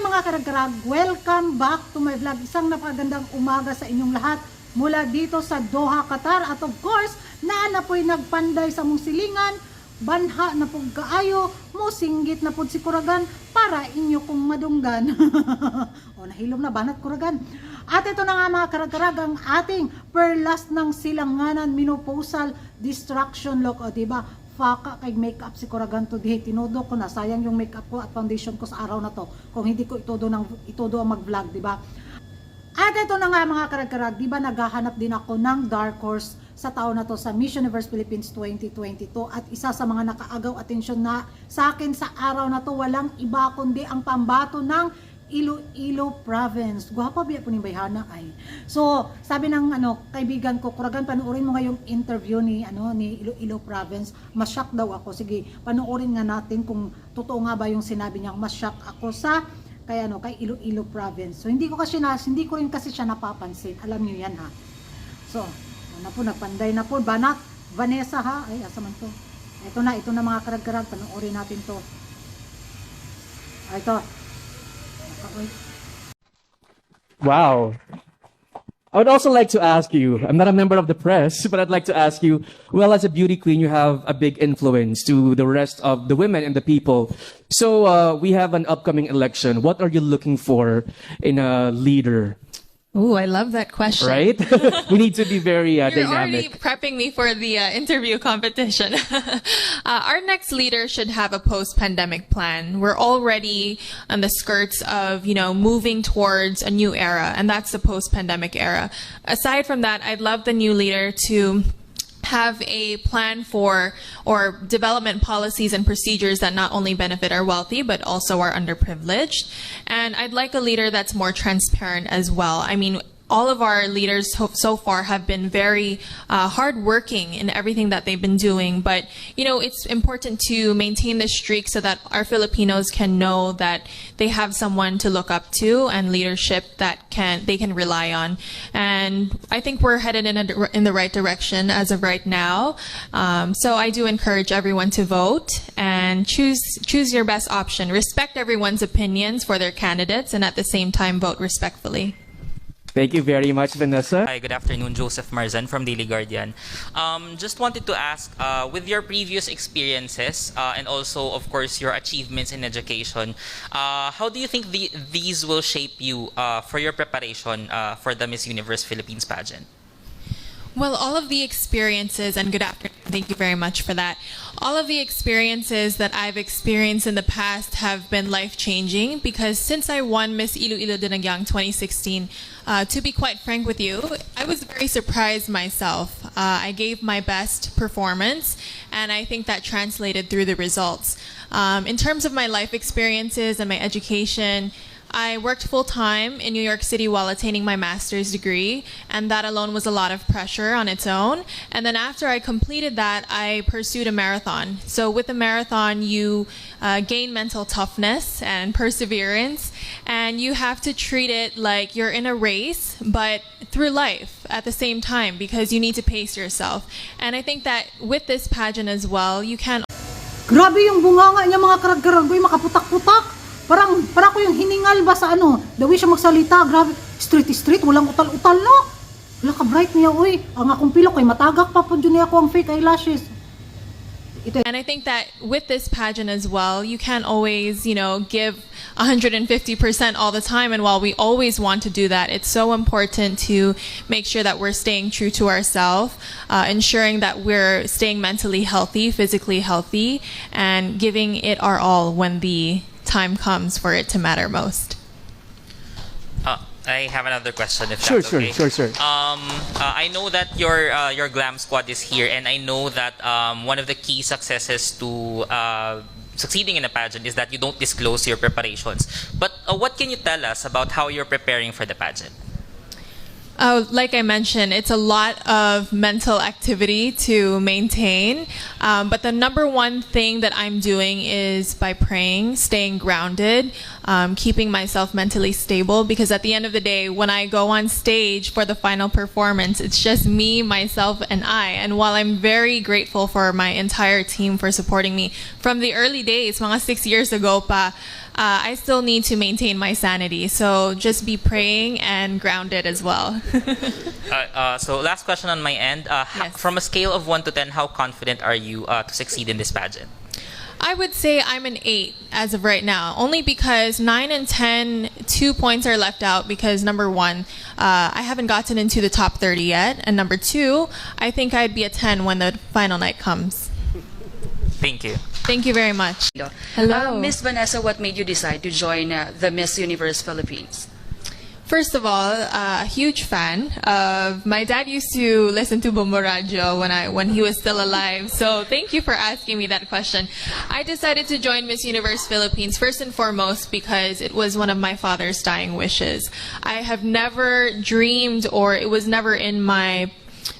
mga karagkarag, welcome back to my vlog. Isang napakagandang umaga sa inyong lahat mula dito sa Doha, Qatar. At of course, na po'y nagpanday sa mong silingan, banha na pong kaayo, musinggit na po si Kuragan para inyo kong madunggan. O nahilom na banat Kuragan. At ito na nga mga karagkarag ang ating perlas ng silanganan, menopausal distraction look. O diba? Faka kay makeup si Kuragan today. Tinodo ko na sayang yung makeup ko at foundation ko sa araw na to kung hindi ko itodo ang mag-vlog, di ba? At ito na nga mga karagkarag, di ba naghahanap din ako ng dark horse sa taon na to sa Miss Universe Philippines 2022 at isa sa mga nakaagaw atensyon na sa akin sa araw na to walang iba kundi ang Pambato ng Iloilo province. Guwapa biya po ni Bayhana ay. So, sabi ng kaibigan ko, Kuragan, panoorin mo ngayong interview ni Iloilo province. Mashock daw ako. Sige, panoorin nga natin kung totoo nga ba yung sinabi niya. Mashock ako sa kay Iloilo province. So, hindi ko rin kasi siya napapansin. Alam niyo yan ha. So, nagpanday na po. Banat, Vanessa ha. Ay, asa man to. Ito na mga karag-karag. Panoorin natin to. Ito. Wow. I would also like to ask you, I'm not a member of the press, but I'd like to ask you, well, as a beauty queen, you have a big influence to the rest of the women and the people. So we have an upcoming election. What are you looking for in a leader? Ooh, I love that question. Right? We need to be very You're dynamic. already prepping me for the interview competition. Our next leader should have a post-pandemic plan. We're already on the skirts of, moving towards a new era, and that's the post-pandemic era. Aside from that, I'd love the new leader to have a plan for or development policies and procedures that not only benefit our wealthy but also our underprivileged. And I'd like a leader that's more transparent as well. I mean, all of our leaders so far have been very hardworking in everything that they've been doing. But, it's important to maintain this streak so that our Filipinos can know that they have someone to look up to and leadership that they can rely on. And I think we're headed in the right direction as of right now. So I do encourage everyone to vote and choose your best option. Respect everyone's opinions for their candidates and at the same time vote respectfully. Thank you very much, Vanessa. Hi, good afternoon. Joseph Marzan from Daily Guardian. Just wanted to ask, with your previous experiences and also, of course, your achievements in education, how do you think these will shape you for your preparation for the Miss Universe Philippines pageant? Well, all of the experiences, and good afternoon, thank you very much for that. All of the experiences that I've experienced in the past have been life-changing because since I won Miss Iloilo Dinagyang 2016, to be quite frank with you, I was very surprised myself. I gave my best performance, and I think that translated through the results. In terms of my life experiences and my education, I worked full-time in New York City while attaining my master's degree, and that alone was a lot of pressure on its own. And then after I completed that, I pursued a marathon. So with a marathon, you gain mental toughness and perseverance, and you have to treat it like you're in a race, but through life at the same time, because you need to pace yourself. And I think that with this pageant as well, you can... Grabe yung bunganga niya mga karag-karag, makaputak-putak. Parang ko yung hiningal ba sa the way siya magsalita, grabe, street, walang utal-utal no. Wala ka bright niya, uy. Ang akong pilok ay matagak pa po dyan niya ako ang fake eyelashes. And I think that with this pageant as well, you can't always, give 150% all the time. And while we always want to do that, it's so important to make sure that we're staying true to ourselves, ensuring that we're staying mentally healthy, physically healthy, and giving it our all when the time comes for it to matter most. I have another question, if Sure. that's okay. I know that your glam squad is here, and I know that one of the key successes to succeeding in a pageant is that you don't disclose your preparations. But what can you tell us about how you're preparing for the pageant? Like I mentioned, it's a lot of mental activity to maintain. But the number one thing that I'm doing is by praying, staying grounded, keeping myself mentally stable. Because at the end of the day, when I go on stage for the final performance, it's just me, myself, and I. And while I'm very grateful for my entire team for supporting me from the early days, mga 6 years ago pa, I still need to maintain my sanity. So just be praying and grounded as well. So last question on my end. Yes. From a scale of 1 to 10, how confident are you to succeed in this pageant? I would say I'm an 8 as of right now, only because 9 and 10, 2 points are left out because number 1, I haven't gotten into the top 30 yet, and number 2, I think I'd be a 10 when the final night comes. Thank you. Thank you very much. Hello. Miss Vanessa, what made you decide to join the Miss Universe Philippines? First of all, a huge fan of. My dad used to listen to Bumbo Radio when he was still alive. So thank you for asking me that question. I decided to join Miss Universe Philippines first and foremost because it was one of my father's dying wishes. I have never dreamed, or it was never in my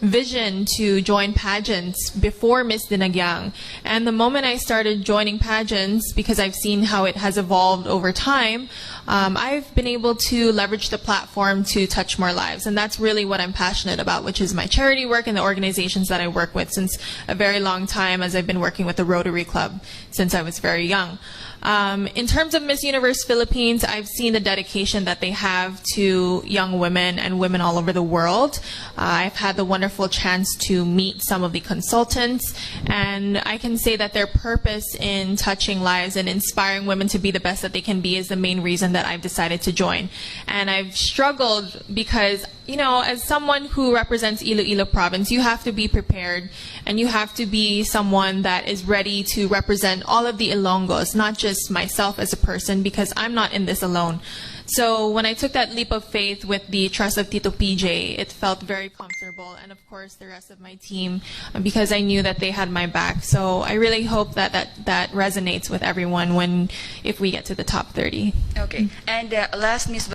vision to join pageants before Miss Dinagyang. And the moment I started joining pageants, because I've seen how it has evolved over time, I've been able to leverage the platform to touch more lives. And that's really what I'm passionate about, which is my charity work and the organizations that I work with since a very long time, as I've been working with the Rotary Club since I was very young. In terms of Miss Universe Philippines, I've seen the dedication that they have to young women and women all over the world. I've had the wonderful chance to meet some of the consultants, and I can say that their purpose in touching lives and inspiring women to be the best that they can be is the main reason that I've decided to join. And I've struggled because, you know, as someone who represents Iloilo province, you have to be prepared and you have to be someone that is ready to represent all of the Ilonggos, not just myself as a person, because I'm not in this alone. So when I took that leap of faith with the trust of Tito PJ, it felt very comfortable, and of course the rest of my team, because I knew that they had my back. So I really hope that that resonates with everyone if we get to the top 30. Okay. And last, Miss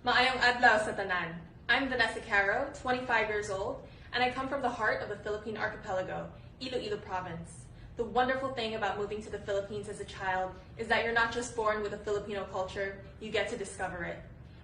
Maayong adlaw sa tanan. I'm Vanessa Caro, 25 years old, and I come from the heart of the Philippine archipelago, Iloilo province. The wonderful thing about moving to the Philippines as a child is that you're not just born with a Filipino culture, you get to discover it.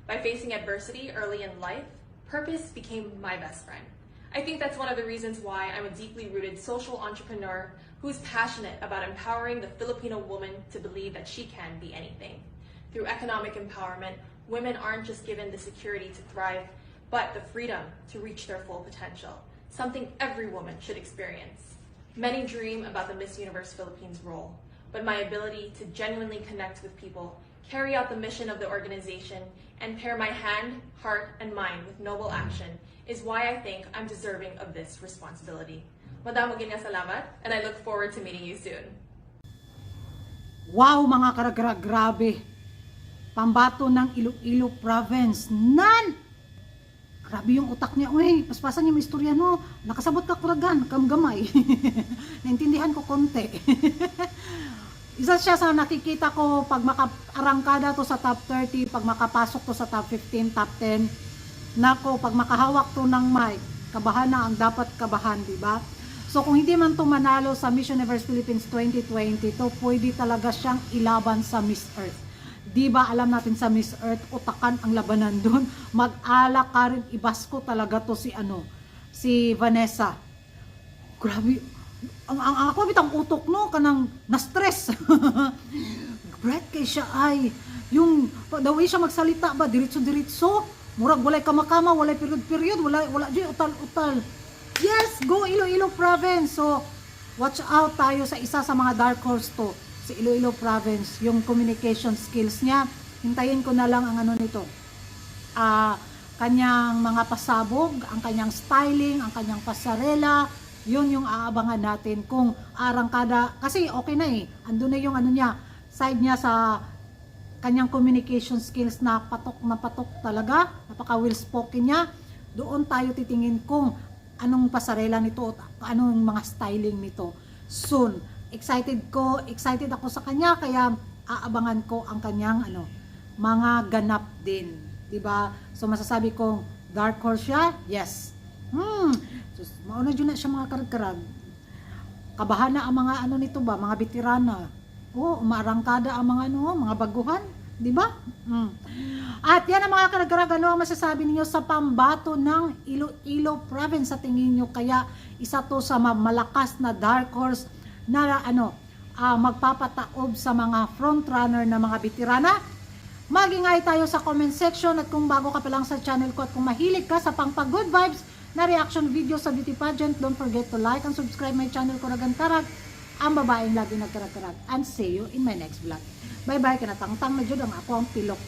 By facing adversity early in life, purpose became my best friend. I think that's one of the reasons why I'm a deeply rooted social entrepreneur who is passionate about empowering the Filipino woman to believe that she can be anything. Through economic empowerment, women aren't just given the security to thrive, but the freedom to reach their full potential, something every woman should experience. Many dream about the Miss Universe Philippines role, but my ability to genuinely connect with people, carry out the mission of the organization, and pair my hand, heart, and mind with noble action is why I think I'm deserving of this responsibility. Madam Maging salamat, and I look forward to meeting you soon. Wow, mga karagra, grabe. Pambato ng Iloilo province. Grabe yung utak niya. Uy, paspasan niya may istorya, no? Nakasabot ka kuragan, kamgamay. Naintindihan ko konti. Isa siya sa nakikita ko pag makaarangkada to sa top 30, pag makapasok to sa top 15, top 10. Nako, pag makahawak to ng mic, kabahan na ang dapat kabahan, di ba? So kung hindi man to manalo sa Miss Universe Philippines 2020, to pwede talaga siyang ilaban sa Miss Earth. Di ba alam natin sa Miss Earth, utakan ang labanan doon. Mag-ala ka rin, ibasko talaga to si Vanessa. Grabe, ang ako bitang utok, no, kanang na-stress. Brett kay siya ay, yung, the way siya magsalita ba, diritso-diritso, murag walay kamakama, walay period-period, wala dyan, utal-utal. Yes, go Iloilo province. So, watch out tayo sa isa sa mga dark horse to. Si Iloilo province, yung communication skills niya, hintayin ko na lang ang ano nito. Kanyang mga pasabog, ang kanyang styling, ang kanyang pasarela, yun yung aabangan natin kung arangkada, kasi okay na eh, andun na yung ano niya, side niya sa kanyang communication skills na patok talaga, napaka well spoken niya. Doon tayo titingin kung anong pasarela nito, anong mga styling nito. Soon, excited ako sa kanya, kaya aabangan ko ang kanyang mga ganap din, 'di ba? So masasabi kong dark horse siya. Yes. So, mauna dyan na siya mga karag-karag. Kabahan na ang mga nito ba, mga veterana. Umarangkada ang mga mga baguhan, 'di ba? At yan ang mga karag-karag, ano ang masasabi niyo sa pambato ng Iloilo province sa tingin niyo? Kaya isa to sa malakas na dark horse na magpapataob sa mga frontrunner na mga veterana. Mag-ingay tayo sa comment section at kung bago ka pa lang sa channel ko at kung mahilig ka sa pang-good vibes na reaction video sa beauty pageant, don't forget to like and subscribe my channel ko Ragantarag, ang babaeng lagi nagkarag-karag. And see you in my next vlog. Bye-bye, kinatangtang na dyan ang ako ang pilok.